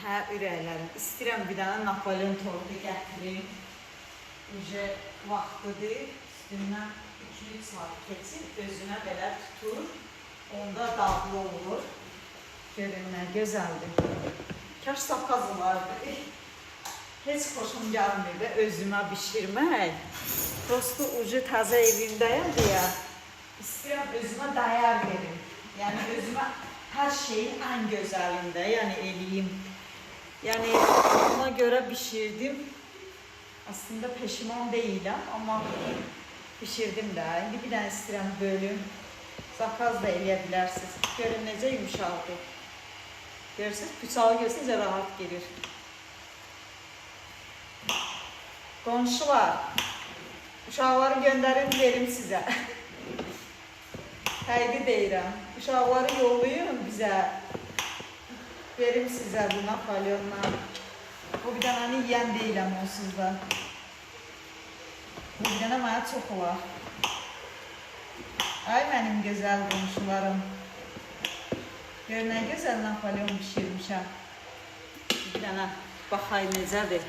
Hə, ürəklərim. İstəyirəm bir dənə Napolyon tortu gətirim. Uca vaxtıdır. Üstündən 2-3 saat keçir. Özünə belə tutur. Onda dağlı olur. Görün nə gözəldir. Kaş sakaz olardı. Heç xoşum gəlmir də özümə bişirmək. Prosto ucu təzə evimdəyəm deyə istəyirəm özümə dəyər verim. Yəni özümə hər şeyin ən gözəlində eləyim. Yəni ona görə bişirdim. Aslında peşman deyiləm, amma bişirdim də. İndi bir dənə istəyirəm bölüm. Zakaz da eləyə bilərsiniz. Görün necə yumuşaqdır. Görürsünüz, bıçağı görürsünüz, rahat gelir. Qonşular, uşaqları göndərin, verim sizə. Həqiqi deyirəm. Uşaqları yollayın bizə. Verim sizə bu Napolyondan. Bu bir dənəni yiyən deyiləm onsuz da. Bu bir dənə mənə çox olar. Ay mənim gözəl qonşularım. Gör nə gözəl Napolyon bişirmişəm. Bir dənə baxay necədir.